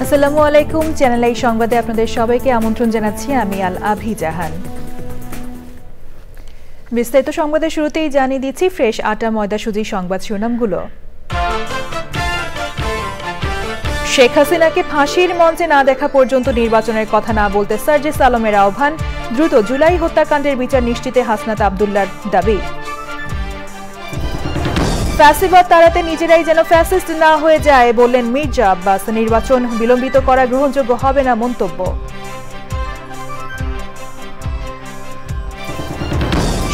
আসসালামু আলাইকুম। Channel I সংবাদে আপনাদের সবাইকে আমন্ত্রণ জানাচ্ছি আমি আল আভি জাহান। বিস্তারিত সংবাদের শুরুতেই জানিয়ে দিচ্ছি ফ্রেশ আটা ময়দা সুজি সংবাদ শিরোনামগুলো। শেখ হাসিনাকে ফাঁসির মঞ্চে না দেখা পর্যন্ত নির্বাচনের কথা না বলতে সার্জিস আলমের আহ্বান। দ্রুত জুলাই হত্যাকাণ্ডের বিচার নিশ্চিতে হাসনাত আব্দুল্লাহর দাবি। ফ্যাসিবাদ তাড়াতে নিজেরাই যেন ফ্যাসিস্ট না হয়ে যায় বললেন মির্জা আব্বাস। নির্বাচন বিলম্বিত করা গ্রহণযোগ্য হবে না মন্তব্য।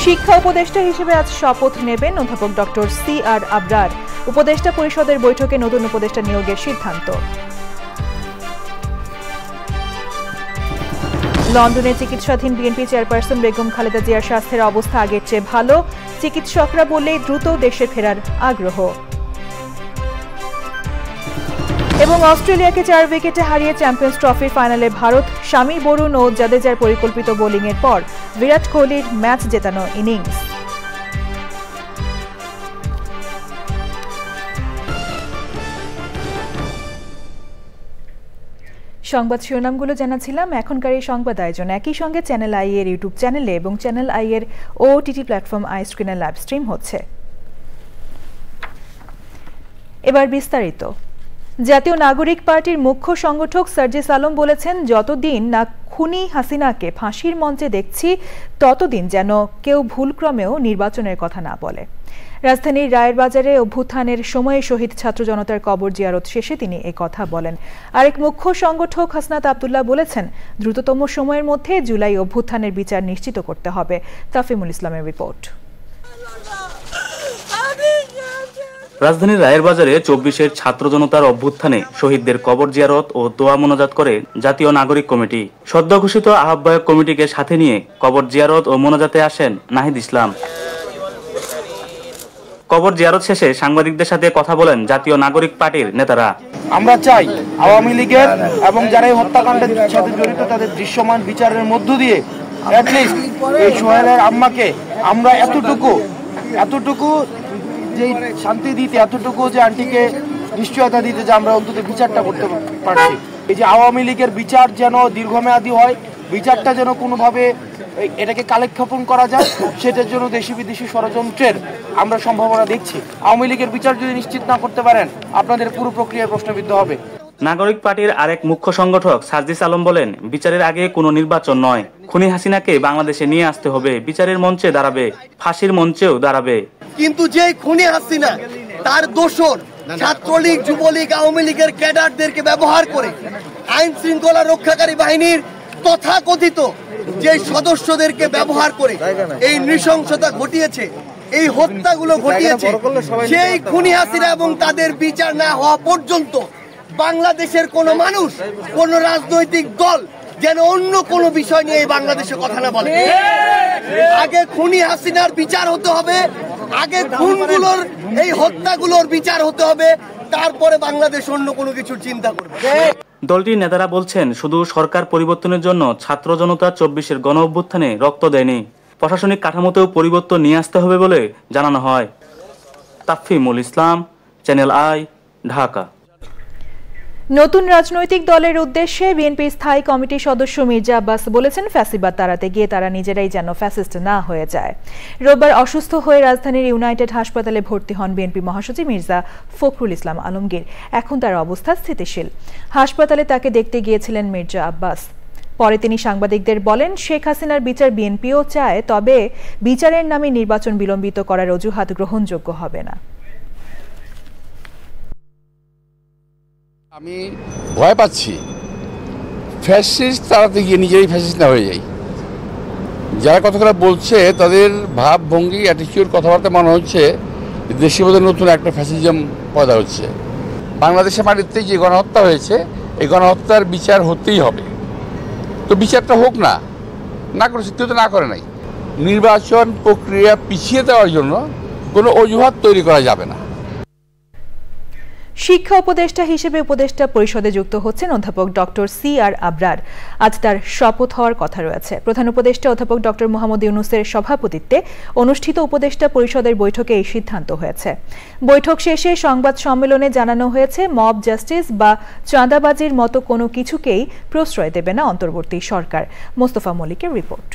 শিক্ষা উপদেষ্টা হিসেবে আজ শপথ নেবেন অধ্যাপক ডক্টর CR আবরার। উপদেষ্টা পরিষদের বৈঠকে নতুন উপদেষ্টা নিয়োগের সিদ্ধান্ত। লন্ডনে চিকিৎসাধীন বিএনপি চেয়ারপারসন বেগম খালেদা জিয়ার স্বাস্থ্যের অবস্থা আগের চেয়ে ভালো। চিকিৎসকরা বললেই দ্রুত দেশে ফেরার আগ্রহ। এবং অস্ট্রেলিয়াকে 4 উইকেটে হারিয়ে চ্যাম্পিয়ন্স ট্রফির ফাইনালে ভারত। শামী, বরুণ ও জাদেজার পরিকল্পিত বোলিংয়ের পর বিরাট কোহলির ম্যাচ জেতানো ইনিংস। সংবাদ শিরোনামগুলো জানাচ্ছিলাম। এখনকার এই সংবাদ আয়োজন একই সঙ্গে চ্যানেল আই এর ইউটিউব চ্যানেলে এবং চ্যানেল আই এর OTT প্ল্যাটফর্ম আই স্ক্রিনে লাইভ স্ট্রিম হচ্ছে। এবার বিস্তারিত। জাতীয় নাগরিক পার্টির মুখ্য সংগঠক সার্জিস আলম বলেছেন, যতদিন না খুনি হাসিনাকে ফাঁসির মঞ্চে দেখছি ততদিন যেন কেউ ভুলক্রমেও নির্বাচনের কথা না বলে। রাজধানীর রায়ের বাজারে অভ্যুত্থানের সময়ে শহীদ ছাত্র জনতার কবর জিয়ারত শেষে তিনি কথা বলেন। আরেক মুখ্য সংগঠক হাসনাত আব্দুল্লাহ বলেছেন, দ্রুততম সময়ের মধ্যে জুলাই অভ্যুত্থানের বিচার নিশ্চিত করতে হবে। তাফিমুল ইসলামের রিপোর্ট। রাজধানীর রায়ের বাজারে 24-এর ছাত্র জনতার অভ্যুত্থানে শহীদদের কবর জিয়ারত ও দোয়া মোনাজাত করে জাতীয় নাগরিক কমিটি। সদ্য ঘোষিত আহ্বায়ক কমিটিকে সাথে নিয়ে কবর জিয়ারত ও মোনাজাতে আসেন নাহিদ ইসলাম। কবর জিয়ারত শেষে সাংবাদিকদের সাথে কথা বলেন জাতীয় নাগরিক পার্টির নেতারা। আমরা চাই আওয়ামী লীগের এবং যারা এই হত্যাকাণ্ডের সাথে জড়িত তাদের দৃশ্যমান বিচারের মধ্য দিয়ে অ্যাটলিস্ট এই সোহেলের আম্মাকে আমরা এতটুকু যে শান্তি দিতে, এতটুকু যে আন্টিকে নিশ্চয়তা দিতে যে আমরা অন্তত বিচারটা করতে পারছি। এই যে আওয়ামী লীগের বিচার যেন দীর্ঘমেয়াদী হয়, বিচারটা যেন কোনোভাবে এটাকে কালেক্ষেপণ করা যায়, সেটার জন্য দেশি বিদেশি ষড়যন্ত্রের আমরা সম্ভাবনা দেখছি। আওয়ামী লীগের বিচার যদি নিশ্চিত না করতে পারেন, আপনাদের পুরো প্রক্রিয়ায় প্রশ্নবিদ্ধ হবে। নাগরিক পার্টির আরেক মুখ্য সংগঠক সার্জিস আলম বলেন, বিচারের আগে কোনো নির্বাচন নয়, খুনি হাসিনাকে বাংলাদেশে নিয়ে আসতে হবে, বিচারের মঞ্চে দাঁড়াবে, ফাঁসির মঞ্চেও দাঁড়াবে। কিন্তু যে খুনি হাসিনা তার দোসর ছাত্রলীগ, যুবলীগ, আওয়ামী লীগের ক্যাডারদেরকে ব্যবহার করে আইন শৃঙ্খলা রক্ষাকারী বাহিনীর তথাকথিত যে সদস্যদেরকে ব্যবহার করে এই নৃশংসতা ঘটিয়েছে, এই হত্যাগুলো ঘটিয়েছে, সেই খুনি হাসিনা এবং তাদের বিচার না হওয়া পর্যন্ত বাংলাদেশের কোন মানুষ, কোন রাজনৈতিক দল যেন অন্য কোন বিষয় নিয়ে এই বাংলাদেশে কথা না বলে। আগে খুনি হাসিনার বিচার হতে হবে, আগে খুনগুলোর, এই হত্যাগুলোর বিচার হতে হবে, তারপরে বাংলাদেশ অন্য কোনো কিছুর চিন্তা করবে। দলটির নেতারা বলছেন, শুধু সরকার পরিবর্তনের জন্য ছাত্র জনতা 24-এর গণ অভ্যুত্থানে রক্ত দেয়নি, প্রশাসনিক কাঠামোতেও পরিবর্তন নিয়ে আসতে হবে বলে জানানো হয়। তাফিমুল ইসলাম, চ্যানেল আই, ঢাকা। নতুন রাজনৈতিক দলের উদ্দেশ্যে বিএনপির স্থায়ী কমিটির সদস্য মির্জা আব্বাস বলেছেন, ফ্যাসিবাদ তাড়াতে গিয়ে তারা নিজেরাই যেন ফ্যাসিস্ট না হয়ে যায়। রোববার অসুস্থ হয়ে রাজধানীর ইউনাইটেড হাসপাতালে ভর্তি হন বিএনপি মহাসচিব মির্জা ফখরুল ইসলাম আলমগীর। এখন তার অবস্থা স্থিতিশীল। হাসপাতালে তাকে দেখতে গিয়েছিলেন মির্জা আব্বাস। পরে তিনি সাংবাদিকদের বলেন, শেখ হাসিনার বিচার বিএনপিও চায়, তবে বিচারের নামে নির্বাচন বিলম্বিত করার অজুহাত গ্রহণযোগ্য হবে না। আমি ভয় পাচ্ছি ফ্যাসিস্ট তাড়াতে গিয়ে নিজেই ফ্যাসিস্ট না হয়ে যাই। যারা কথাগুলো বলছে তাদের ভাবভঙ্গি, অ্যাটিটিউড, কথাবার্তা মনে হচ্ছে দেশের মধ্যে নতুন একটা ফ্যাসিজম পয়দা হচ্ছে। বাংলাদেশের মাটিতে যে গণহত্যা হয়েছে, এই গণহত্যার বিচার হতেই হবে। তো বিচারটা হোক না, না করে সত্যি না করে নাই। নির্বাচন প্রক্রিয়া পিছিয়ে দেওয়ার জন্য কোনো অজুহাত তৈরি করা যাবে না। শিক্ষা উপদেষ্টা হিসেবে উপদেষ্টা পরিষদে যুক্ত হচ্ছেন অধ্যাপক ডক্টর CR আবরার। আজ তার শপথ হওয়ার কথা রয়েছে। প্রধান উপদেষ্টা অধ্যাপক ডক্টর মোহাম্মদ ইউনূসের সভাপতিত্বে অনুষ্ঠিত উপদেষ্টা পরিষদের বৈঠকে এই সিদ্ধান্ত হয়েছে। বৈঠক শেষে সংবাদ সম্মেলনে জানানো হয়েছে, মব জাস্টিস বা চাঁদাবাজির মতো কোনো কিছুকেই প্রশ্রয় দেবে না অন্তর্বর্তী সরকার। মোস্তফা মল্লিকের রিপোর্ট।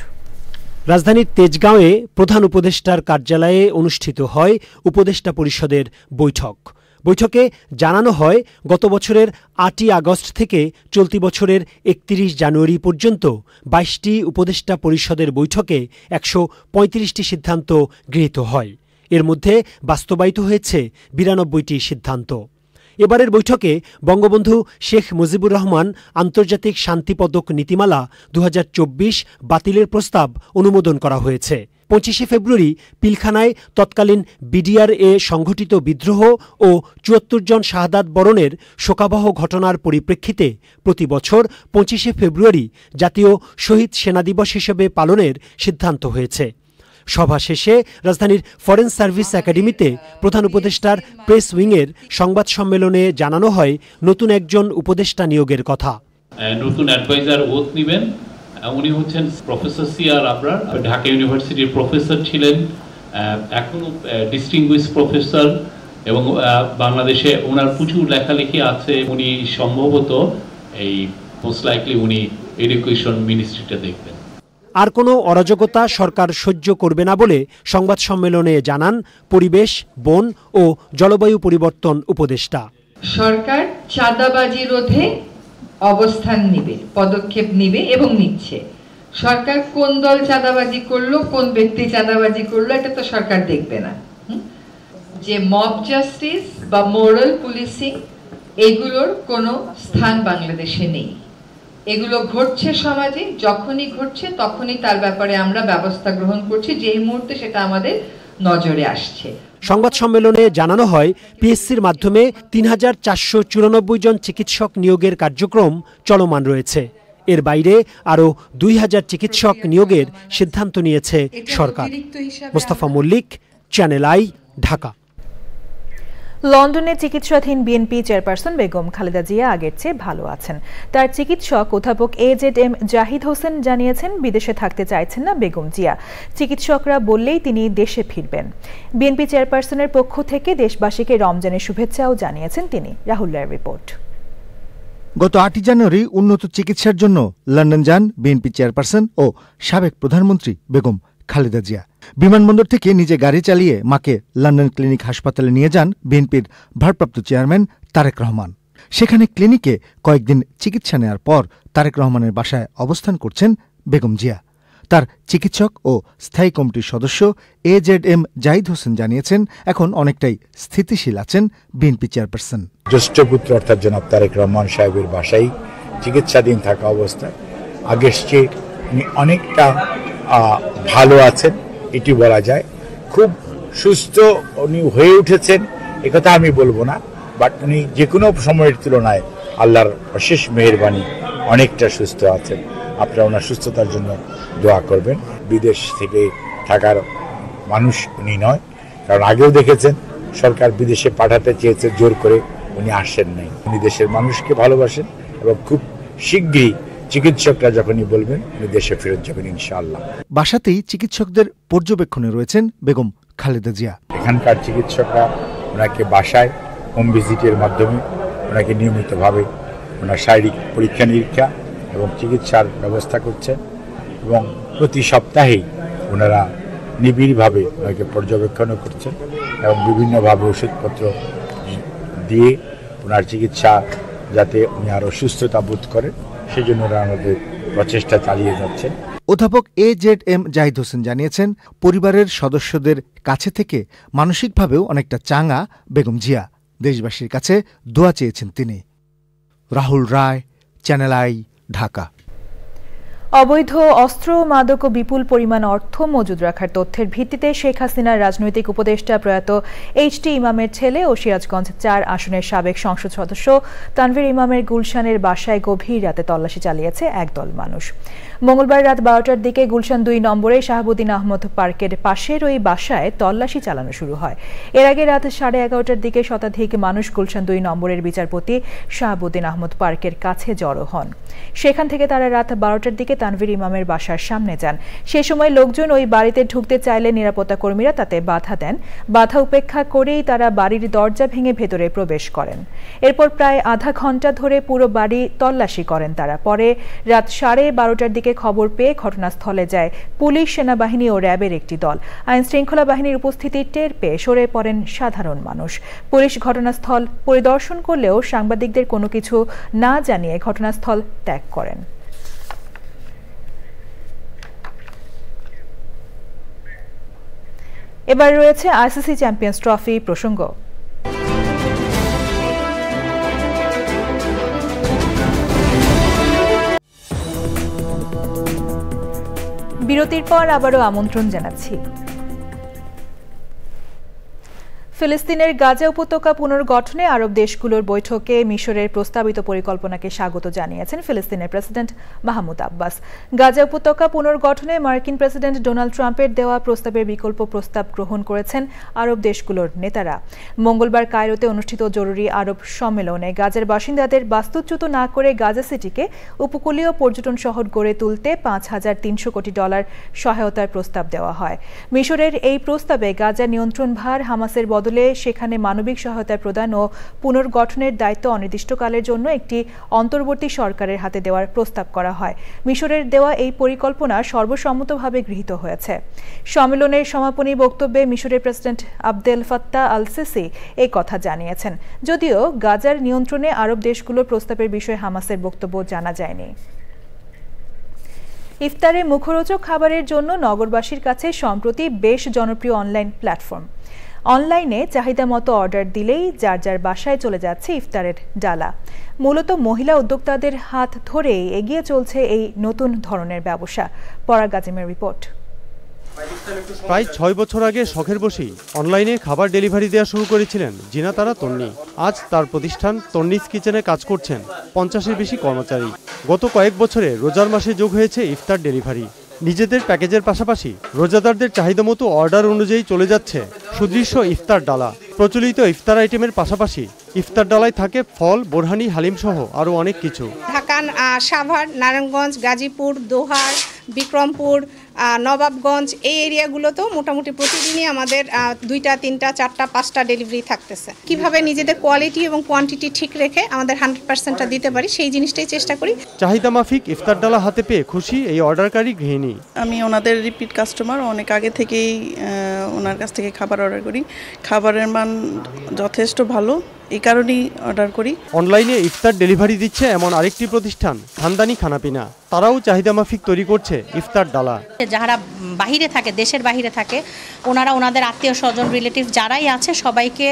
রাজধানীর তেজগাঁওয়ে প্রধান উপদেষ্টার কার্যালয়ে অনুষ্ঠিত হয় উপদেষ্টা পরিষদের বৈঠক। বৈঠকে জানানো হয়, গত বছরের 8ই আগস্ট থেকে চলতি বছরের 31 জানুয়ারি পর্যন্ত 22টি উপদেষ্টা পরিষদের বৈঠকে 135টি সিদ্ধান্ত গৃহীত হয়। এর মধ্যে বাস্তবায়িত হয়েছে 92টি সিদ্ধান্ত। এবারের বৈঠকে বঙ্গবন্ধু শেখ মুজিবুর রহমান আন্তর্জাতিক শান্তি পদক নীতিমালা 2024 বাতিলের প্রস্তাব অনুমোদন করা হয়েছে। 25শে ফেব্রুয়ারি পিলখানায় তৎকালীন BDR-এ সংঘটিত বিদ্রোহ ও 74 জন শাহাদাত বরণের শোকাবহ ঘটনার পরিপ্রেক্ষিতে প্রতি বছর 25শে ফেব্রুয়ারি জাতীয় শহীদ সেনা দিবস হিসেবে পালনের সিদ্ধান্ত হয়েছে। সভা শেষে রাজধানীর ফরেন সার্ভিস একাডেমিতে প্রধান উপদেষ্টার প্রেস উইংয়ের সংবাদ সম্মেলনে জানানো হয়, নতুন একজন উপদেষ্টা নিয়োগের কথা। নতুন অ্যাডভাইজার ওথ নেবেন, উনি হচ্ছেন প্রফেসর CR আবরার। ঢাকা ইউনিভার্সিটির প্রফেসর ছিলেন, এখনো ডিস্টিংগুইশ প্রফেসর, এবং বাংলাদেশে ওনার প্রচুর লেখালেখি আছে। উনি সম্ভবত এই মোস্ট লাইকলি উনি এডুকেশন মিনিস্ট্রিটা দেখবেন। আর কোনো অরাজকতা সরকার সহ্য করবে না বলে সংবাদ সম্মেলনে জানান পরিবেশ, বন ও জলবায়ু পরিবর্তন উপদেষ্টা। সরকার চাঁদাবাজি রোধে অবস্থান নিবে, পদক্ষেপ নিবে এবং নিচ্ছে। সরকার কোন দল চাঁদাবাজি করলো, কোন ব্যক্তি চাঁদাবাজি করলো, এটা তো সরকার দেখবে না। যে মব জাস্টিস বা মোরাল পুলিশিং, এগুলোর কোনো স্থান বাংলাদেশে নেই। এগুলো ঘটছে সমাজে, যখনই ঘটছে তখনই তার ব্যাপারে আমরা ব্যবস্থা গ্রহণ করছি, যেই মুহূর্তে সেটা আমাদের নজরে আসছে। সংবাদ সম্মেলনে জানানো হয়, PSCর মাধ্যমে 3494 জন চিকিৎসক নিয়োগের কার্যক্রম চলমান রয়েছে। এর বাইরে আরও 2000 চিকিৎসক নিয়োগের সিদ্ধান্ত নিয়েছে সরকার। Mostafa Mallik, Channel I, Dhaka. লন্ডনে চিকিৎসাধীন বিএনপি চেয়ারপারসন বেগম খালেদা জিয়া আগের চেয়ে ভালো আছেন। তার চিকিৎসক অধ্যাপক AZM জাহিদ হোসেন জানিয়েছেন, বিদেশে থাকতে চাইছেন না বেগম জিয়া। চিকিৎসকরা বললেই তিনি দেশে ফিরবেন। বিএনপি চেয়ারপারসনের পক্ষ থেকে দেশবাসীকে রমজানের শুভেচ্ছাও জানিয়েছেন তিনি। রাহুল রায়ের রিপোর্ট। গত 8 জানুয়ারি উন্নত চিকিৎসার জন্য লন্ডন যান বিএনপি চেয়ারপারসন ও সাবেক প্রধানমন্ত্রী বেগম খালেদা জিয়া। বিমানবন্দর থেকে নিজে গাড়ি চালিয়ে মাকে লন্ডন ক্লিনিক হাসপাতালে নিয়ে যান বিএনপির ভারপ্রাপ্ত চেয়ারম্যান তারেক রহমান। সেখানে ক্লিনিকে কয়েকদিন চিকিৎসা নেয়ার পর তারেক রহমানের বাসায় অবস্থান করছেন বেগম জিয়া। তার চিকিৎসক ও স্থায়ী কমিটির সদস্য AZM জাহিদ হোসেন জানিয়েছেন, এখন অনেকটাই স্থিতিশীল আছেন বিএনপি চেয়ারপারসন। জ্যেষ্ঠ পুত্র অর্থাৎ জনাব তারেক রহমান সাহেবের বাসায় চিকিৎসাধীন থাকা অবস্থায় আগের চেয়ে অনেকটা ভালো আছেন, এটি বলা যায়। খুব সুস্থ উনি হয়ে উঠেছেন একথা আমি বলবো না, বাট উনি যে কোনো সময়ের তুলনায় আল্লাহর অশেষ মেহেরবানি অনেকটা সুস্থ আছেন। আপনারা ওনার সুস্থতার জন্য দোয়া করবেন। বিদেশ থেকে থাকার মানুষ উনি নয়, কারণ আগেও দেখেছেন সরকার বিদেশে পাঠাতে চেয়েছে, জোর করে উনি আসেন নাই। উনি দেশের মানুষকে ভালোবাসেন এবং খুব শীঘ্রই চিকিৎসকরা যখনই বলবেন উনি দেশে ফেরত যাবেন ইনশাআল্লাহ। বাসাতেই চিকিৎসকদের পর্যবেক্ষণে রয়েছেন বেগম খালেদা জিয়া। এখানকার চিকিৎসকরা ওনাকে বাসায় হোম ভিজিটের মাধ্যমে ওনাকে নিয়মিতভাবে ওনার শারীরিক পরীক্ষা নিরীক্ষা এবং চিকিৎসার ব্যবস্থা করছেন এবং প্রতি সপ্তাহেই ওনারা নিবিড়ভাবে ওনাকে পর্যবেক্ষণও করছেন এবং বিভিন্নভাবে ওষুধপত্র দিয়ে ওনার চিকিৎসা যাতে উনি আরও সুস্থতা বোধ করেন সেজন্য ওরা আমাদের প্রচেষ্টা চালিয়ে যাচ্ছেন। অধ্যাপক AZM জাহিদ হোসেন জানিয়েছেন, পরিবারের সদস্যদের কাছে থেকে মানসিকভাবেও অনেকটা চাঙা বেগম জিয়া। দেশবাসীর কাছে দোয়া চেয়েছেন তিনি। রাহুল রায়, চ্যানেল আই, ঢাকা। অবৈধ অস্ত্র মাদক ও বিপুল পরিমাণ অর্থ মজুদ রাখার তথ্যের ভিত্তিতে শেখ হাসিনার রাজনৈতিক উপদেষ্টা প্রয়াত এইচ.টি. ইমামের ছেলে ও সিরাজগঞ্জ ৪ আসনের সাবেক সংসদ সদস্য তানভীর ইমামের গুলশানের বাসায় গভীর রাতে তল্লাশি চালিয়েছে একদল মানুষ। মঙ্গলবার রাত ১২টার দিকে গুলশান ২ নম্বরে শাহাবুদ্দিন আহমদ পার্কের পাশের ওই বাসায় তল্লাশি চালানো শুরু হয়। এর আগে রাত ১১:৩০টার দিকে শতাধিক মানুষ গুলশান ২ নম্বরের বিচারপতি শাহাবুদ্দিন আহমদ পার্কের কাছে জড়ো হন। সেখান থেকে তারা রাত ১২টার দিকে তানভীর ইমামের বাসার সামনে যান। সে সময় লোকজন ওই বাড়িতে ঢুকতে চাইলে নিরাপত্তা কর্মীরা তাতে বাধা দেন। বাধা উপেক্ষা করেই তারা বাড়ির দরজা ভেঙে ভেতরে প্রবেশ করেন। এরপর প্রায় আধা ঘন্টা ধরে পুরো বাড়ি তল্লাশি করেন তারা। পরে রাত 12:30টার দিকে খবর পেয়ে ঘটনাস্থলে যায় পুলিশ, সেনাবাহিনী ও র্যাবের একটি দল। আইন শৃঙ্খলা বাহিনীর উপস্থিতি টের পেয়ে সরে পড়েন সাধারণ মানুষ। পুলিশ ঘটনাস্থল পরিদর্শন করলেও সাংবাদিকদের কোনো কিছু না জানিয়ে ঘটনাস্থল ত্যাগ করেন। এবার রয়েছে আইসিসি চ্যাম্পিয়ন্স ট্রফি প্রসঙ্গ। বিরতির পর আবারও আমন্ত্রণ জানাচ্ছি। ফিলিস্তিনের গাজা উপত্যকা পুনর্গঠনে আরব দেশগুলোর বৈঠকে মিশরের প্রস্তাবিত পরিকল্পনাকে স্বাগত জানিয়েছেন ফিলিস্তিনের প্রেসিডেন্ট মাহমুদ আব্বাস। গাজা উপত্যকা পুনর্গঠনে মার্কিন প্রেসিডেন্ট ডোনাল্ড ট্রাম্পের দেওয়া প্রস্তাবের বিকল্প প্রস্তাব গ্রহণ করেছেন আরব দেশগুলোর নেতারা। মঙ্গলবার কায়রোতে অনুষ্ঠিত জরুরি আরব সম্মেলনে গাজার বাসিন্দাদের বাস্তুচ্যুত না করে গাজা সিটিকে উপকূলীয় পর্যটন শহর গড়ে তুলতে $৫,৩০০ কোটি সহায়তার প্রস্তাব দেওয়া হয়। মিশরের এই প্রস্তাবে গাজার নিয়ন্ত্রণভার হামাসের বদলে সেখানে মানবিক সহায়তা প্রদান ও পুনর্গঠনের দায়িত্ব অনির্দিষ্টকালের জন্য একটি অন্তর্বর্তী সরকারের হাতে দেওয়ার প্রস্তাব করা হয়। মিশরের দেওয়া এই পরিকল্পনা সর্বসম্মতভাবে গৃহীত হয়েছে। সম্মেলনের সমাপনী বক্তব্যে মিশরের president Abdel Fattah al CC এই কথা জানিয়েছেন। যদিও গাজার নিয়ন্ত্রণে আরব দেশগুলোর প্রস্তাবের বিষয়ে হামাসের বক্তব্য জানা যায়নি। ইফতারে মুখরোচক খাবারের জন্য নগরবাসীর কাছে সম্প্রতি বেশ জনপ্রিয় অনলাইন প্ল্যাটফর্ম। অনলাইনে চাহিদা মতো অর্ডার দিলেই যার যার বাসায় চলে যাচ্ছে ইফতারের ডালা। মূলত মহিলা উদ্যোক্তাদের হাত ধরেই এগিয়ে চলছে এই নতুন ধরনের ব্যবসা। পরাগ আজিমের রিপোর্ট। প্রায় ৬ বছর আগে শখের বসেই অনলাইনে খাবার ডেলিভারি দেওয়া শুরু করেছিলেন জিনাতারা তন্নি। আজ তার প্রতিষ্ঠান তন্নিস কিচেনে কাজ করছেন ৫০-এর বেশি কর্মচারী। গত কয়েক বছরে রোজার মাসে যোগ হয়েছে ইফতার ডেলিভারি। নিজেদের প্যাকেজের পাশাপাশি রোজাদারদের চাহিদা মতো অর্ডার অনুযায়ী চলে যাচ্ছে সুদৃশ্য ইফতার ডালা। প্রচলিত ইফতার আইটেমের পাশাপাশি ইফতার ডালায় থাকে ফল, বোরহানি, হালিম সহ আরও অনেক কিছু। ঢাকা, সাভার, নারায়ণগঞ্জ, গাজীপুর, দোহার, বিক্রমপুর, নবাবগঞ্জ এই এরিয়াগুলোতেও মোটামুটি প্রতিদিনই আমাদের 2টা, 3টা, 4টা, 5টা ডেলিভারি থাকতেছে। কিভাবে নিজেদের কোয়ালিটি এবং কোয়ান্টিটি ঠিক রেখে আমাদের 100%টা দিতে পারি সেই জিনিসটাই চেষ্টা করি। চাহিদা মাফিক ইফতার ডালা হাতে পেয়ে খুশি এই অর্ডারকারী গৃহিণী। আমি ওনাদের রিপিট কাস্টমার, অনেক আগে থেকেই ওনার কাছ থেকে খাবার অর্ডার করি। খাবারের মান যথেষ্ট ভালো, এই কারণেই অর্ডার করি। অনলাইনে ইফতার ডেলিভারি দিচ্ছে এমন আরেকটি প্রতিষ্ঠান খানদানি খানাপিনা। তারাও চাহিদা মাফিক তৈরি করছে ইফতার ডালা। যারা বাহিরে থাকে, দেশের বাহিরে থাকে, ওনারা ওনাদের আত্মীয় স্বজন, রিলেটিভ যারাই আছে সবাইকে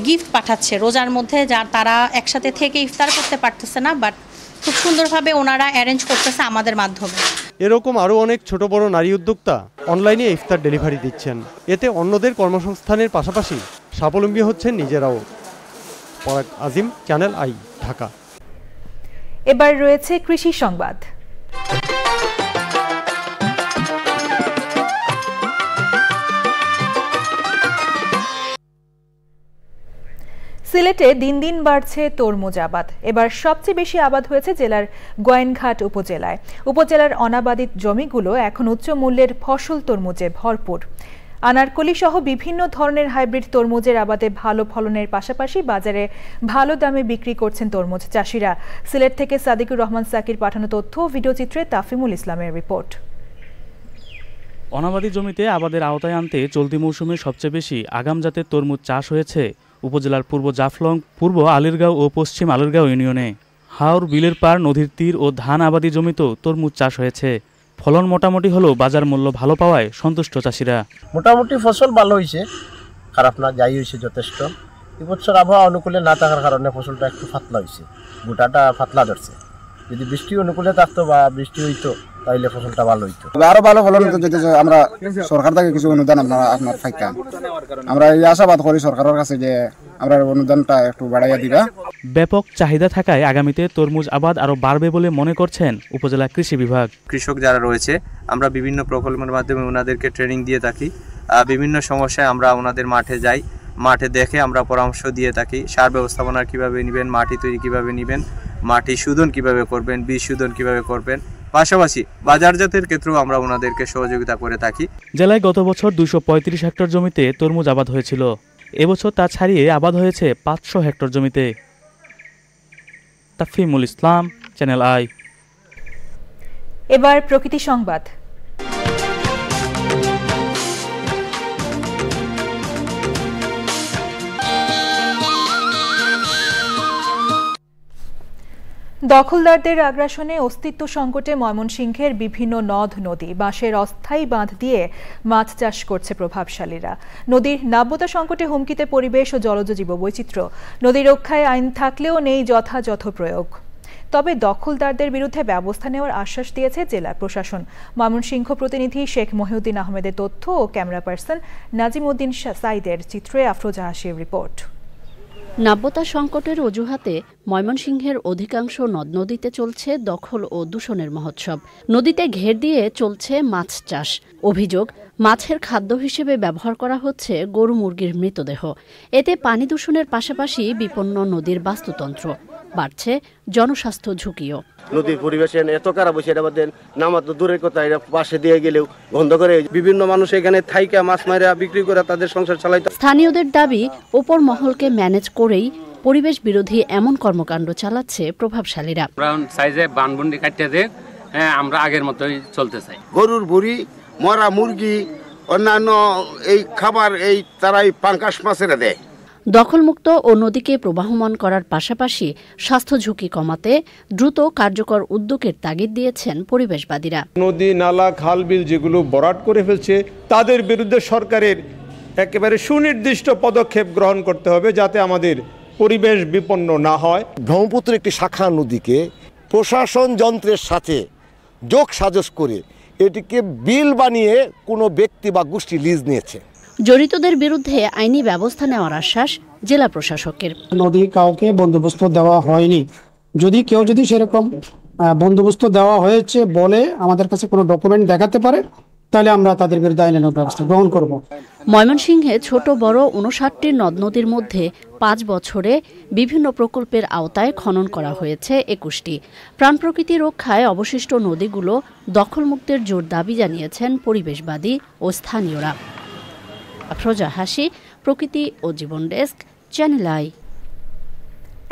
গিফট পাঠাচ্ছে রোজার মধ্যে। তারা একসাথে থেকে ইফতার করতে পারতেছে না, বাট খুব সুন্দরভাবে ওনারা অ্যারেঞ্জ করতেছে আমাদের মাধ্যমে। এরকম আরও অনেক ছোট বড় নারী উদ্যোক্তা অনলাইনে ইফতার ডেলিভারি দিচ্ছেন। এতে অন্যদের কর্মসংস্থানের পাশাপাশি স্বাবলম্বী হচ্ছেন নিজেরাও। পরাগ আজিম, চ্যানেল আই, ঢাকা। এবার রয়েছে কৃষি সংবাদ। সিলেটে দিন দিন বাড়ছে তরমুজ আবাদ। এবার সবচেয়ে বেশি আবাদ হয়েছে জেলার গোয়েনঘাট উপজেলায়। উপজেলার অনাবাদিত জমিগুলো এখন উচ্চ মূল্যের ফসল তরমুজে ভরপুর। আনারকলি সহ বিভিন্ন ধরনের হাইব্রিড তরমুজের আবাদে ভালো ফলনের পাশাপাশি বাজারে ভালো দামে বিক্রি করছেন তরমুজ চাষিরা। সিলেট থেকে সাদিকুর রহমান সাকির পাঠানো তথ্য ও ভিডিওচিত্রে তাফিমুল ইসলামের রিপোর্ট। অনাবাদি জমিতে আবাদের আওতায় আনতে চলতি মৌসুমে সবচেয়ে বেশি আগাম জাতের তরমুজ চাষ হয়েছে উপজেলার পূর্ব জাফলং, পূর্ব আলিরগাঁও ও পশ্চিম আলিরগাঁও ইউনিয়নে। হাওর, বিলের পার, নদীর তীর ও ধান আবাদি জমিতেও তরমুজ চাষ হয়েছে। ফলন মোটামুটি হলেও বাজার মূল্য ভালো পাওয়ায় সন্তুষ্ট চাষিরা। মোটামুটি ফসল ভালো হয়েছে, খারাপ না, যাই হয়েছে যথেষ্ট। এবছর আবহাওয়া অনুকূলে না থাকার কারণে ফসলটা একটু পাতলা হয়েছে, গোটাটা পাতলা ধরছে, যদি বৃষ্টি অনুকূলে থাকতো বা বৃষ্টি হইতো তাহলে ফসলটা ভালো হইতো। আরো ভালো ফলন যদি আমরা সরকার থেকে কিছু অনুদান আপনার পাইতাম, আমরা এই আশাবাদ করি সরকারের কাছে যে আমরা অনুদানটা একটু বাড়াইয়া দিবা। ব্যাপক চাহিদা থাকায় আগামীতে তরমুজ আবাদ আরো বাড়বে বলে মনে করছেন উপজেলা কৃষি বিভাগ। কৃষক যারা রয়েছে আমরা বিভিন্ন প্রকল্পের মাধ্যমে ওনাদেরকে ট্রেনিং দিয়ে থাকি। বিভিন্ন সমস্যায় আমরা ওনাদের মাঠে যাই, মাঠে দেখে আমরা পরামর্শ দিয়ে থাকি। সার ব্যবস্থাপনা কিভাবে নেবেন, মাটি তৈরি কিভাবে নেবেন, মাটি শোধন কিভাবে করবেন, বীজ শোধন কিভাবে করবেন, পাশাপাশি বাজারজাতের ক্ষেত্রেও আমরা ওনাদেরকে সহযোগিতা করে থাকি। জেলায় গত বছর 235 হেক্টর জমিতে তরমুজ আবাদ হয়েছিল। এবছর তা ছাড়িয়ে আবাদ হয়েছে 500 হেক্টর জমিতে। তাফিমুল ইসলাম, চ্যানেল আই। এবার প্রকৃতি সংবাদ। দখলদারদের আগ্রাসনে অস্তিত্ব সংকটে ময়মনসিংহের বিভিন্ন নদ নদী বাঁশের অস্থায়ী বাঁধ দিয়ে মাছ চাষ করছে প্রভাবশালীরা। নদীর নাব্যতা সংকটে হুমকিতে পরিবেশ ও জলজ জীববৈচিত্র্য। নদী রক্ষায় আইন থাকলেও নেই যথাযথ প্রয়োগ। তবে দখলদারদের বিরুদ্ধে ব্যবস্থা নেওয়ার আশ্বাস দিয়েছে জেলা প্রশাসন। ময়মনসিংহ প্রতিনিধি শেখ মহিউদ্দিন আহমেদের তথ্য ও ক্যামেরা পার্সন নাজিম উদ্দিন সাইদের চিত্রে আফরোজা হাসির রিপোর্ট। নাব্যতা সংকটের অজুহাতে ময়মনসিংহের অধিকাংশ নদ নদীতে চলছে দখল ও দূষণের মহোৎসব। নদীতে ঘের দিয়ে চলছে মাছ চাষ। অভিযোগ, মাছের খাদ্য হিসেবে ব্যবহার করা হচ্ছে গরু মুরগির মৃতদেহ। এতে পানি দূষণের পাশাপাশি বিপন্ন নদীর বাস্তুতন্ত্র। বাড়ছে জনস্বাস্থ্য ঝুঁকিও। নদীর পরিবেশ এত খারাপ হয়েছে, এটা বাদে নামার তো দূরের কথা, এটা পাশে দিয়ে গেলেও বন্ধ করে বিভিন্ন মানুষ এখানে থাইকা মাছ মারা বিক্রি করে তাদের সংসার চালাইতে। স্থানীয়দের দাবি, ওপর মহলকে ম্যানেজ করেই পরিবেশ বিরোধী এমন কর্মকাণ্ড চালাচ্ছে প্রভাবশালীরা। সাইজে বানবন্ডি কাটিয়ে দেয়, আমরা আগের মতোই চলতে চাই। গরুর ভুড়ি, মরা মুরগি, অন্যান্য এই খাবার এই তারাই পাঙ্কাশ মাছেরা দেয়। দখলমুক্ত ও নদীকে প্রবাহমান করার পাশাপাশি স্বাস্থ্য ঝুঁকি কমাতে দ্রুত কার্যকর উদ্যোগের তাগিদ দিয়েছেন পরিবেশবাদীরা। নদী, নালা, খাল, বিল যেগুলো ভরাট করে ফেলছে তাদের বিরুদ্ধে সরকারের একেবারে সুনির্দিষ্ট পদক্ষেপ গ্রহণ করতে হবে, যাতে আমাদের পরিবেশ বিপন্ন না হয়। ব্রহ্মপুত্র একটি শাখা নদীকে প্রশাসন যন্ত্রের সাথে যোগ সাজস করে এটিকে বিল বানিয়ে কোনো ব্যক্তি বা গোষ্ঠী লিজ নিয়েছে। জড়িতদের বিরুদ্ধে আইনি ব্যবস্থা নেওয়ার আশ্বাস জেলা প্রশাসকের। নদী কাউকে বন্দোবস্ত দেওয়া হয়নি। যদি কেউ সেরকম বন্দোবস্ত দেওয়া হয়েছে বলে আমাদের কাছে কোনো ডকুমেন্ট দেখাতে পারে, তাহলে আমরা তাদের বিরুদ্ধে আইনানুগ ব্যবস্থা গ্রহণ করব। ময়মনসিংহে ছোট বড় 59টি নদ নদীর মধ্যে 5 বছরে বিভিন্ন প্রকল্পের আওতায় খনন করা হয়েছে 21টি। প্রাণ প্রকৃতি রক্ষায় অবশিষ্ট নদীগুলো দখলমুক্তের জোর দাবি জানিয়েছেন পরিবেশবাদী ও স্থানীয়রা। আফরোজা হাসি, প্রকৃতি ও জীবন ডেস্ক, চ্যানেল আই।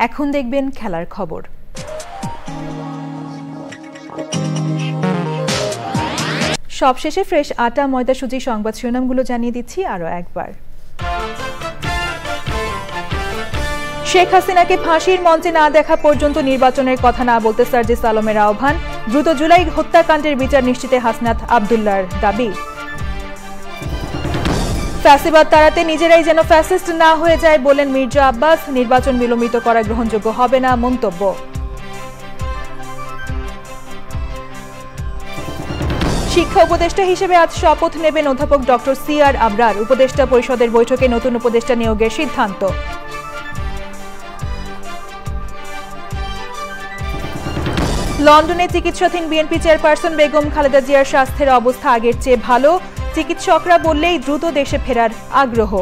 এখন দেখবেন খেলার খবর। সবশেষে ফ্রেশ আটা ময়দা সুজি সংবাদ শিরোনামগুলো জানিয়ে দিচ্ছি আরও একবার। শেখ হাসিনাকে ফাঁসির মঞ্চে না দেখা পর্যন্ত নির্বাচনের কথা না বলতে সার্জিস আলমের আহ্বান। দ্রুত জুলাই হত্যাকাণ্ডের বিচার নিশ্চিতে হাসনাত আবদুল্লাহর দাবি। ফ্যাসিবাদ তাড়াতে নিজেরাই যেন ফ্যাসিস্ট না হয়ে যায় বলেন মির্জা আব্বাস। নির্বাচন বিলম্বিত করা গ্রহণযোগ্য হবে না মন্তব্য। শিক্ষা উপদেষ্টা হিসেবে আজ শপথ নেবেন অধ্যাপক ডক্টর সিআর আবরার। উপদেষ্টা পরিষদের বৈঠকে নতুন উপদেষ্টা নিয়োগের সিদ্ধান্ত। লন্ডনে চিকিৎসাধীন বিএনপি চেয়ারপারসন বেগম খালেদা জিয়ার স্বাস্থ্যের অবস্থা আগের চেয়ে ভালো। চিকিৎসকরা বললেই দ্রুত দেশে ফেরার আগ্রহ।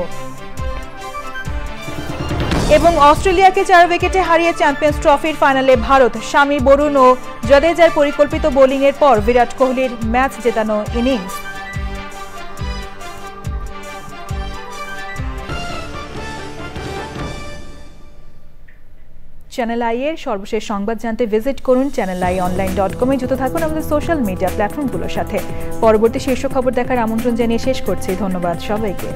এবং অস্ট্রেলিয়াকে 4 উইকেটে হারিয়ে চ্যাম্পিয়ন্স ট্রফির ফাইনালে ভারত। শামী, বরুণ ও জাদেজার পরিকল্পিত বোলিংয়ের পর বিরাট কোহলির ম্যাচ জেতানো ইনিংস। চ্যানেল আই এর সর্বশেষ সংবাদ জানতে ভিজিট করুন channelionline.com-এ। যুক্ত থাকুন আমাদের সোশ্যাল মিডিয়া প্ল্যাটফর্মগুলোর সাথে। পরবর্তী শীর্ষ খবর দেখার আমন্ত্রণ জানিয়ে শেষ করছি। ধন্যবাদ সবাইকে।